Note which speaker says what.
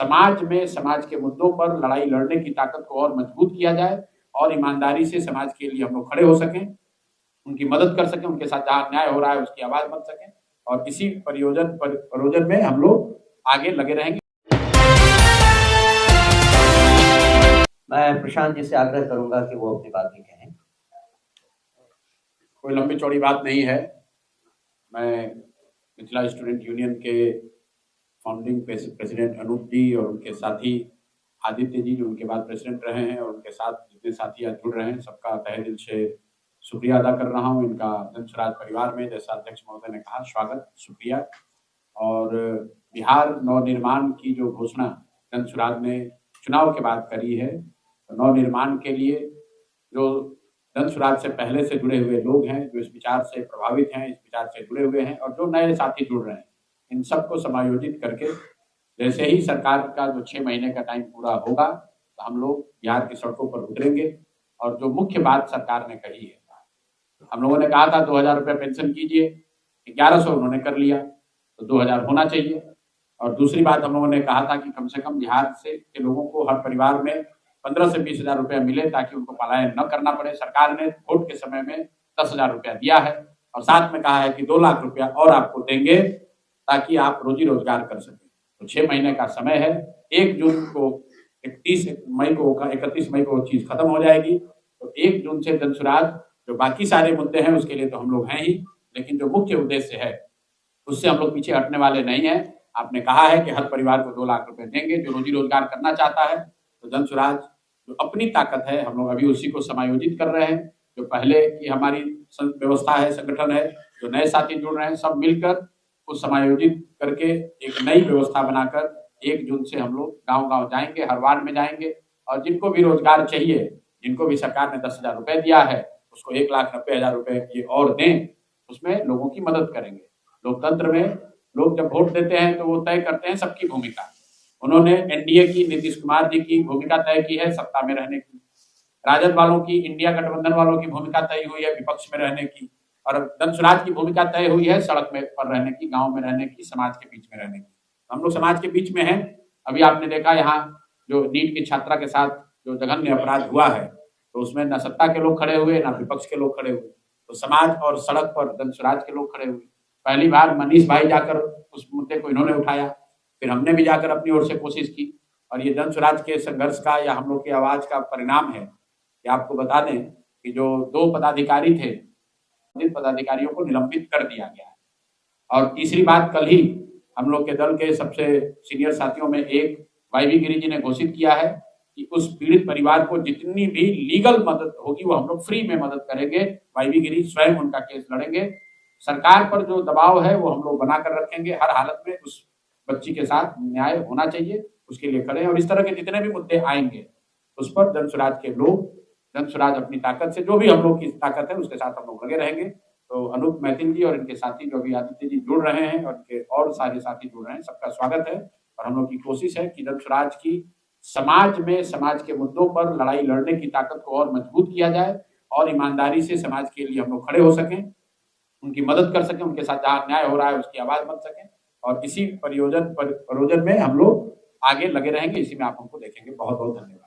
Speaker 1: समाज में समाज के मुद्दों पर लड़ाई लड़ने की ताकत को और मजबूत किया जाए और ईमानदारी से समाज के लिए हम लोग खड़े हो सकें, उनकी मदद कर सकें, उनके साथ जहाँ अन्याय हो रहा है उसकी आवाज बन सकें और इसी प्रयोजन में हम लोग आगे लगे रहेंगे।
Speaker 2: मैं प्रशांत जी से आग्रह करूंगा कि वो अपनी बातें कहें।
Speaker 1: कोई लंबी चौड़ी बात नहीं है। मैं मिथिला स्टूडेंट यूनियन के फाउंडिंग प्रेसिडेंट अनूप जी और उनके साथी आदित्य जी जो उनके बाद प्रेसिडेंट रहे हैं और उनके साथ जितने साथी आज जुड़ रहे हैं सबका तहे दिल से शुक्रिया अदा कर रहा हूँ। इनका जन स्वराज परिवार में जैसा अध्यक्ष महोदय ने कहा स्वागत शुक्रिया। और बिहार नवनिर्माण की जो घोषणा जन स्वराज ने चुनाव के बाद करी है, तो नवनिर्माण के लिए जो जन स्वराज से पहले से जुड़े हुए लोग हैं, जो इस विचार से प्रभावित हैं, इस विचार से जुड़े हुए हैं और जो नए साथी जुड़ रहे हैं, इन सबको समायोजित करके जैसे ही सरकार का जो 6 महीने का टाइम पूरा होगा तो हम लोग बिहार की सड़कों पर उतरेंगे। और जो मुख्य बात सरकार ने कही है, हम लोगों ने कहा था 2000 रुपये पेंशन कीजिए, 1100 उन्होंने कर लिया, तो 2000 होना चाहिए। और दूसरी बात हम लोगों ने कहा था कि कम से कम बिहार से के लोगों को हर परिवार में 15 से 20 हजार रुपया मिले ताकि उनको पलायन न करना पड़े। सरकार ने वोट के समय में 10,000 रुपया दिया है और साथ में कहा है कि 2 लाख रुपया और आपको देंगे ताकि आप रोजी रोजगार कर सकें। तो 6 महीने का समय है। 1 जून को 31 मई को वो चीज खत्म हो जाएगी। तो 1 जून से जन स्वराज जो बाकी सारे मुद्दे हैं उसके लिए तो हम लोग हैं ही, लेकिन जो मुख्य उद्देश्य है उससे हम लोग पीछे हटने वाले नहीं हैं। आपने कहा है कि हर परिवार को 2 लाख रुपए देंगे जो रोजी रोजगार करना चाहता है। तो जन स्वराज जो अपनी ताकत है हम लोग अभी उसी को समायोजित कर रहे हैं। जो पहले की हमारी व्यवस्था है, संगठन है, जो नए साथी जुड़ रहे हैं, सब मिलकर उस समायोजित करके एक नई व्यवस्था बनाकर 1 जून से हम लोग गांव-गांव जाएंगे, हर वार्ड में जाएंगे और जिनको भी रोजगार चाहिए, जिनको भी सरकार ने 10,000 रुपए दिया है उसको 1,90,000 रुपए ये और दें, उसमें लोगों की मदद करेंगे। लोकतंत्र में लोग जब वोट देते हैं तो वो तय करते हैं सबकी भूमिका। उन्होंने एनडीए की, नीतीश कुमार जी की भूमिका तय की है सत्ता में रहने की, राजद वालों की, इंडिया गठबंधन वालों की भूमिका तय हुई है विपक्ष में रहने की, और जन स्वराज की भूमिका तय हुई है सड़क में पर रहने की, गांव में रहने की, समाज के बीच में रहने की। हम लोग समाज के बीच में हैं। अभी आपने देखा यहाँ जो नीट की छात्रा के साथ जो जघन्य अपराध हुआ है तो उसमें न सत्ता के लोग खड़े हुए न विपक्ष के लोग खड़े हुए, तो समाज और सड़क पर जन स्वराज के लोग खड़े हुए। पहली बार मनीष भाई जाकर उस मुद्दे को इन्होंने उठाया, फिर हमने भी जाकर अपनी ओर से कोशिश की और ये जन स्वराज के संघर्ष का या हम लोग की आवाज का परिणाम है कि आपको बता दें कि जो 2 पदाधिकारी थे, पदाधिकारियों को निलंबित कर दिया गया है। और तीसरी बात, कल ही हम लोग के दल के सबसे सीनियर साथियों में एक वाईवी गिरी जी ने घोषित किया है कि उस पीड़ित परिवार को जितनी भी लीगल मदद होगी वो हम लोग फ्री में मदद करेंगे। वाईवी गिरी स्वयं उनका केस लड़ेंगे। सरकार पर जो दबाव है वो हम लोग बनाकर रखेंगे। हर हालत में उस बच्ची के साथ न्याय होना चाहिए, उसके लिए खड़े हैं। और इस तरह के जितने भी मुद्दे आएंगे उस पर जन स्वराज के लोग, जन स्वराज अपनी ताकत से, जो भी हम लोग की ताकत है उसके साथ हम लोग लगे रहेंगे। तो अनूप मैथिल जी और इनके साथी जो अभी आदित्य जी जुड़ रहे हैं और इनके और सारे साथी जुड़ रहे हैं, सबका स्वागत है। और हम लोग की कोशिश है कि जन स्वराज की समाज में समाज के मुद्दों पर लड़ाई लड़ने की ताकत को और मजबूत किया जाए और ईमानदारी से समाज के लिए हम लोग खड़े हो सकें, उनकी मदद कर सकें, उनके साथ जहाँ अन्याय हो रहा है उसकी आवाज बन सकें और इसी प्रयोजन में हम लोग आगे लगे रहेंगे। इसी में आप हमको देखेंगे। बहुत बहुत धन्यवाद।